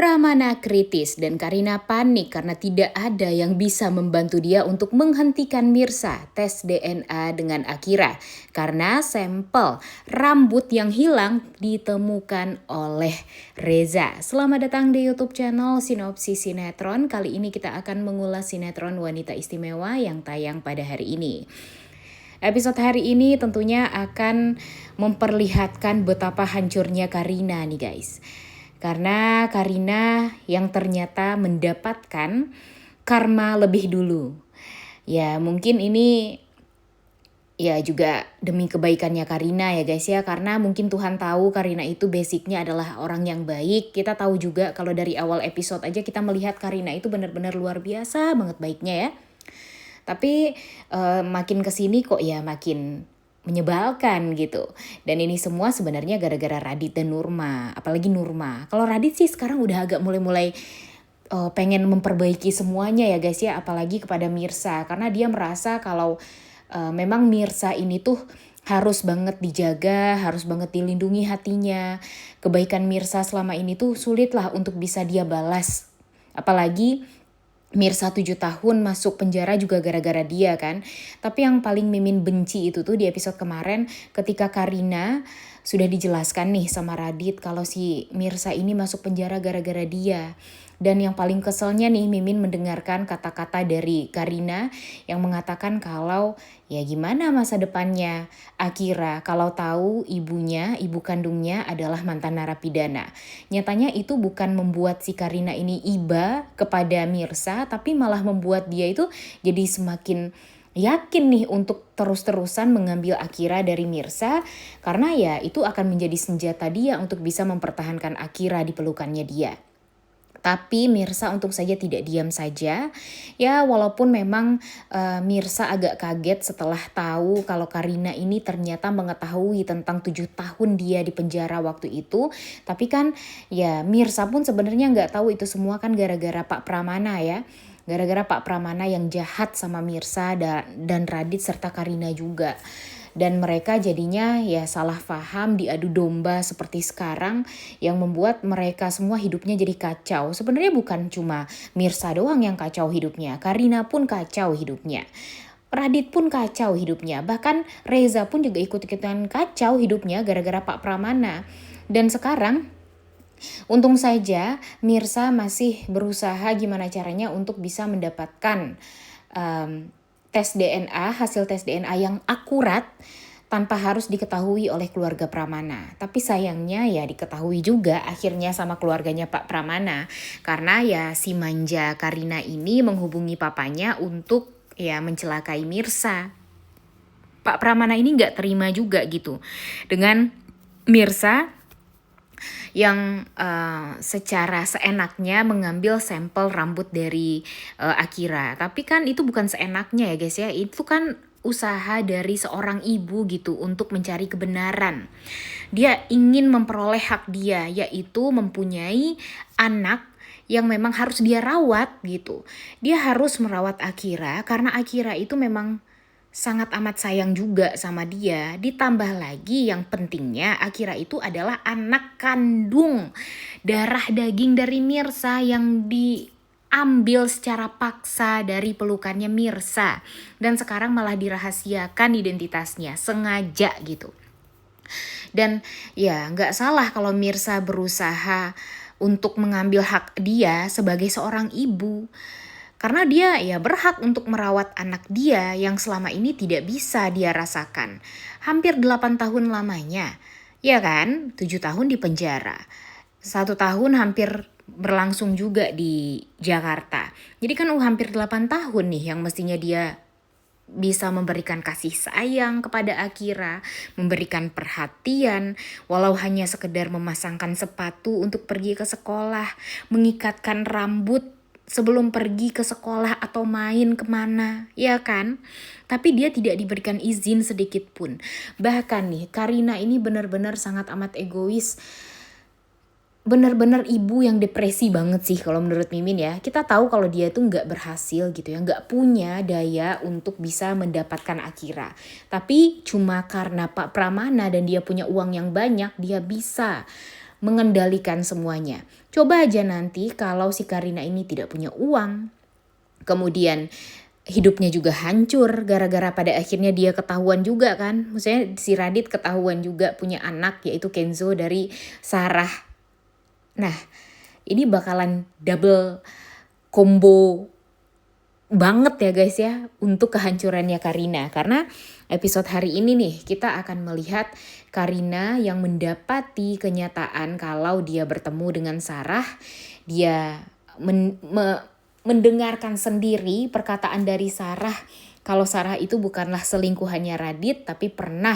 Pramana kritis dan Karina panik karena tidak ada yang bisa membantu dia untuk menghentikan Mirsa tes DNA dengan Akira karena sampel rambut yang hilang ditemukan oleh Reza. Selamat datang di YouTube channel Sinopsis Sinetron. Kali ini kita akan mengulas sinetron Wanita Istimewa yang tayang pada hari ini. Episode hari ini tentunya akan memperlihatkan betapa hancurnya Karina nih guys. Karena Karina yang ternyata mendapatkan karma lebih dulu. Ya mungkin ini ya juga demi kebaikannya Karina ya guys ya. Karena mungkin Tuhan tahu Karina itu basicnya adalah orang yang baik. Kita tahu juga kalau dari awal episode aja kita melihat Karina itu benar-benar luar biasa banget baiknya ya. Tapi makin kesini kok ya makin menyebalkan gitu. Dan ini semua sebenarnya gara-gara Radit dan Nurma. Apalagi Nurma. Kalau Radit sih sekarang udah agak mulai-mulai pengen memperbaiki semuanya ya guys ya. Apalagi kepada Mirsa. Karena dia merasa kalau memang Mirsa ini tuh harus banget dijaga, harus banget dilindungi hatinya. Kebaikan Mirsa selama ini tuh sulit lah untuk bisa dia balas. Apalagi Mirsa 7 tahun masuk penjara juga gara-gara dia kan. Tapi yang paling Mimin benci itu tuh di episode kemarin ketika Karina sudah dijelaskan nih sama Radit kalau si Mirsa ini masuk penjara gara-gara dia. Dan yang paling keselnya nih Mimin mendengarkan kata-kata dari Karina yang mengatakan kalau ya gimana masa depannya Akira kalau tahu ibunya, ibu kandungnya adalah mantan narapidana. Nyatanya itu bukan membuat si Karina ini iba kepada Mirsa tapi malah membuat dia itu jadi semakin yakin nih untuk terus-terusan mengambil Akira dari Mirsa karena ya itu akan menjadi senjata dia untuk bisa mempertahankan Akira di pelukannya dia. Tapi Mirsa untung saja tidak diam saja. Ya walaupun memang Mirsa agak kaget setelah tahu kalau Karina ini ternyata mengetahui tentang 7 tahun dia di penjara waktu itu. Tapi kan ya Mirsa pun sebenarnya nggak tahu itu semua kan gara-gara Pak Pramana ya. Gara-gara Pak Pramana yang jahat sama Mirsa dan Radit serta Karina juga. Dan mereka jadinya ya salah paham diadu domba seperti sekarang yang membuat mereka semua hidupnya jadi kacau. Sebenarnya bukan cuma Mirsa doang yang kacau hidupnya, Karina pun kacau hidupnya. Radit pun kacau hidupnya, bahkan Reza pun juga ikut-ikutan kacau hidupnya gara-gara Pak Pramana. Dan sekarang untung saja Mirsa masih berusaha gimana caranya untuk bisa mendapatkan hasil tes DNA yang akurat tanpa harus diketahui oleh keluarga Pramana. Tapi sayangnya ya diketahui juga akhirnya sama keluarganya Pak Pramana. Karena ya si manja Karina ini menghubungi papanya untuk ya mencelakai Mirsa. Pak Pramana ini gak terima juga gitu dengan Mirsa yang secara seenaknya mengambil sampel rambut dari Akira. Tapi kan itu bukan seenaknya ya guys ya. Itu kan usaha dari seorang ibu gitu untuk mencari kebenaran. Dia ingin memperoleh hak dia yaitu mempunyai anak yang memang harus dia rawat gitu. Dia harus merawat Akira karena Akira itu memang sangat amat sayang juga sama dia. Ditambah lagi yang pentingnya Akira itu adalah anak kandung darah daging dari Mirsa yang diambil secara paksa dari pelukannya Mirsa. Dan sekarang malah dirahasiakan identitasnya sengaja gitu. Dan ya gak salah kalau Mirsa berusaha untuk mengambil hak dia sebagai seorang ibu. Karena dia ya berhak untuk merawat anak dia yang selama ini tidak bisa dia rasakan. Hampir 8 tahun lamanya. Ya kan? 7 tahun di penjara. 1 tahun hampir berlangsung juga di Jakarta. Jadi kan hampir 8 tahun nih yang mestinya dia bisa memberikan kasih sayang kepada Akira, memberikan perhatian, walau hanya sekedar memasangkan sepatu untuk pergi ke sekolah, mengikatkan rambut sebelum pergi ke sekolah atau main kemana, ya kan? Tapi dia tidak diberikan izin sedikit pun. Bahkan nih, Karina ini benar-benar sangat amat egois. Benar-benar ibu yang depresi banget sih kalau menurut Mimin ya. Kita tahu kalau dia tuh nggak berhasil gitu ya, nggak punya daya untuk bisa mendapatkan Akira. Tapi cuma karena Pak Pramana dan dia punya uang yang banyak, dia bisa mengendalikan semuanya. Coba aja nanti kalau si Karina ini tidak punya uang, kemudian hidupnya juga hancur gara-gara pada akhirnya dia ketahuan juga kan. Maksudnya si Radit ketahuan juga punya anak yaitu Kenzo dari Sarah. Nah, ini bakalan double combo banget ya guys ya untuk kehancurannya Karina. Karena episode hari ini nih kita akan melihat Karina yang mendapati kenyataan kalau dia bertemu dengan Sarah. Dia mendengarkan sendiri perkataan dari Sarah kalau Sarah itu bukanlah selingkuhannya Radit tapi pernah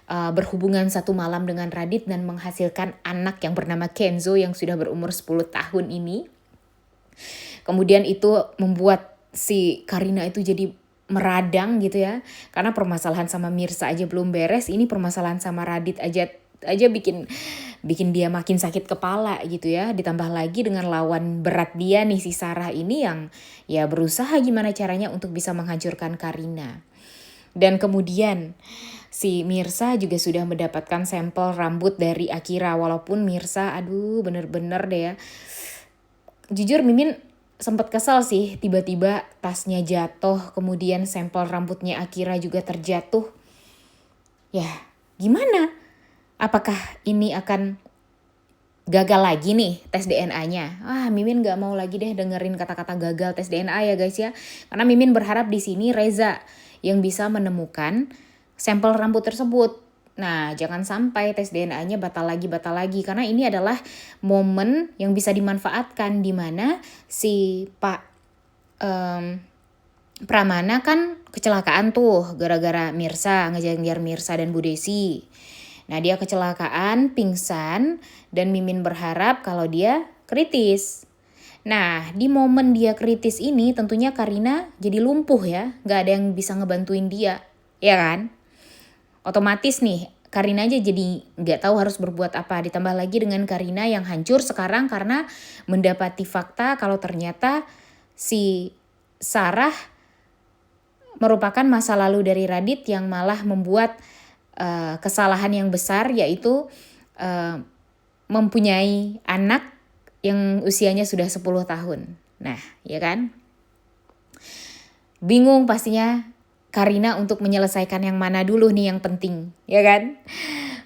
berhubungan satu malam dengan Radit dan menghasilkan anak yang bernama Kenzo yang sudah berumur 10 tahun ini. Kemudian itu membuat si Karina itu jadi meradang gitu ya. Karena permasalahan sama Mirsa aja belum beres, ini permasalahan sama Radit aja bikin dia makin sakit kepala gitu ya. Ditambah lagi dengan lawan berat dia nih si Sarah ini yang ya berusaha gimana caranya untuk bisa menghancurkan Karina. Dan kemudian si Mirsa juga sudah mendapatkan sampel rambut dari Akira. Walaupun Mirsa bener-bener deh ya. Jujur Mimin sempat kesal sih, tiba-tiba tasnya jatuh, kemudian sampel rambutnya Akira juga terjatuh. Ya, gimana? Apakah ini akan gagal lagi nih tes DNA-nya? Mimin gak mau lagi deh dengerin kata-kata gagal tes DNA ya guys ya. Karena Mimin berharap di sini Reza yang bisa menemukan sampel rambut tersebut. Nah, jangan sampai tes DNA-nya batal lagi. Karena ini adalah momen yang bisa dimanfaatkan di mana si Pak Pramana kan kecelakaan tuh gara-gara Mirsa, ngejar-ngejar Mirsa dan Bu Desi. Nah, dia kecelakaan, pingsan, dan Mimin berharap kalau dia kritis. Nah, di momen dia kritis ini tentunya Karina jadi lumpuh ya. Gak ada yang bisa ngebantuin dia, ya kan? Otomatis nih Karina aja jadi gak tahu harus berbuat apa. Ditambah lagi dengan Karina yang hancur sekarang karena mendapati fakta kalau ternyata si Sarah merupakan masa lalu dari Radit yang malah membuat kesalahan yang besar, yaitu mempunyai anak yang usianya sudah 10 tahun. Nah, ya kan? Bingung pastinya Karina untuk menyelesaikan yang mana dulu nih yang penting, ya kan?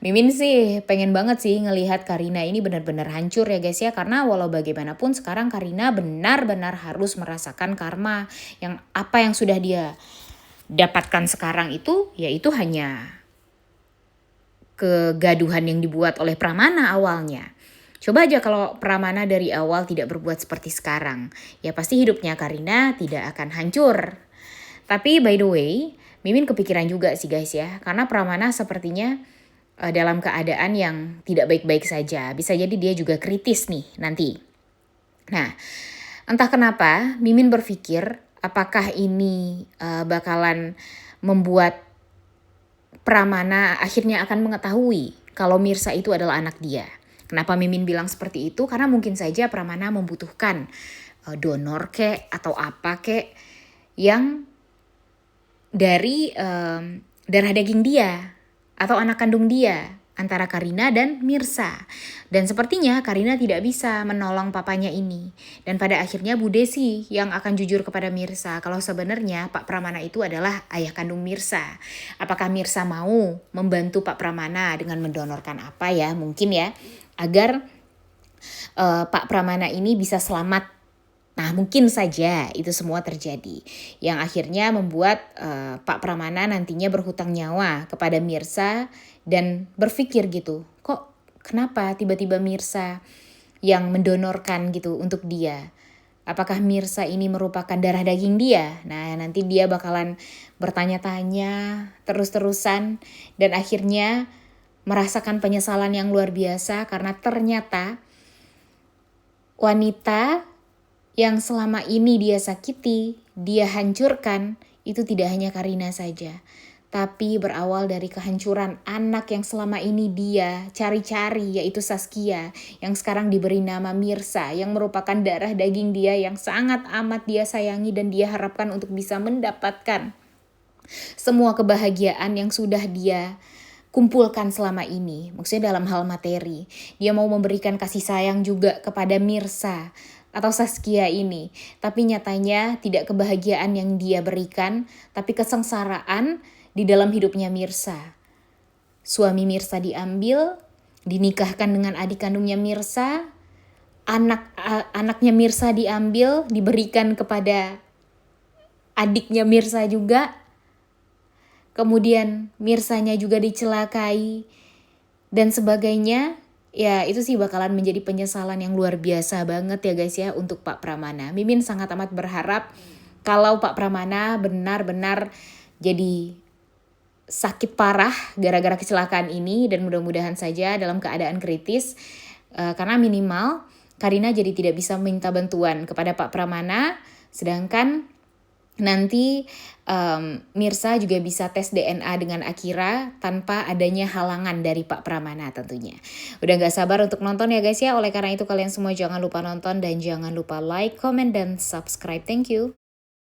Mimin sih pengen banget sih ngelihat Karina ini benar-benar hancur ya guys ya. Karena walau bagaimanapun sekarang Karina benar-benar harus merasakan karma. Apa yang sudah dia dapatkan sekarang itu, yaitu hanya kegaduhan yang dibuat oleh Pramana awalnya. Coba aja kalau Pramana dari awal tidak berbuat seperti sekarang, ya pasti hidupnya Karina tidak akan hancur. Tapi by the way, Mimin kepikiran juga sih guys ya. Karena Pramana sepertinya dalam keadaan yang tidak baik-baik saja. Bisa jadi dia juga kritis nih nanti. Nah, entah kenapa Mimin berpikir apakah ini bakalan membuat Pramana akhirnya akan mengetahui kalau Mirsa itu adalah anak dia. Kenapa Mimin bilang seperti itu? Karena mungkin saja Pramana membutuhkan donor kek atau apa kek yang dari darah daging dia atau anak kandung dia antara Karina dan Mirsa. Dan sepertinya Karina tidak bisa menolong papanya ini. Dan pada akhirnya Bu Desi yang akan jujur kepada Mirsa kalau sebenarnya Pak Pramana itu adalah ayah kandung Mirsa. Apakah Mirsa mau membantu Pak Pramana dengan mendonorkan apa ya mungkin ya agar Pak Pramana ini bisa selamat. Nah, mungkin saja itu semua terjadi yang akhirnya membuat Pak Pramana nantinya berhutang nyawa kepada Mirsa dan berpikir gitu, kok kenapa tiba-tiba Mirsa yang mendonorkan gitu untuk dia? Apakah Mirsa ini merupakan darah daging dia? Nah, nanti dia bakalan bertanya-tanya terus-terusan dan akhirnya merasakan penyesalan yang luar biasa karena ternyata wanita yang selama ini dia sakiti, dia hancurkan, itu tidak hanya Karina saja. Tapi berawal dari kehancuran anak yang selama ini dia cari-cari, yaitu Saskia, yang sekarang diberi nama Mirsa, yang merupakan darah daging dia yang sangat amat dia sayangi dan dia harapkan untuk bisa mendapatkan semua kebahagiaan yang sudah dia kumpulkan selama ini. Maksudnya dalam hal materi. Dia mau memberikan kasih sayang juga kepada Mirsa atau Saskia ini. Tapi nyatanya tidak kebahagiaan yang dia berikan, tapi kesengsaraan di dalam hidupnya Mirsa. Suami Mirsa diambil, dinikahkan dengan adik kandungnya Mirsa, anaknya Mirsa diambil, diberikan kepada adiknya Mirsa juga. Kemudian Mirsanya juga dicelakai dan sebagainya. Ya itu sih bakalan menjadi penyesalan yang luar biasa banget ya guys ya untuk Pak Pramana. Mimin sangat amat berharap kalau Pak Pramana benar-benar jadi sakit parah gara-gara kecelakaan ini, dan mudah-mudahan saja dalam keadaan kritis, karena minimal Karina jadi tidak bisa minta bantuan kepada Pak Pramana, sedangkan nanti Mirsa juga bisa tes DNA dengan Akira tanpa adanya halangan dari Pak Pramana tentunya. Udah gak sabar untuk nonton ya guys ya. Oleh karena itu kalian semua jangan lupa nonton dan jangan lupa like, comment, dan subscribe. Thank you.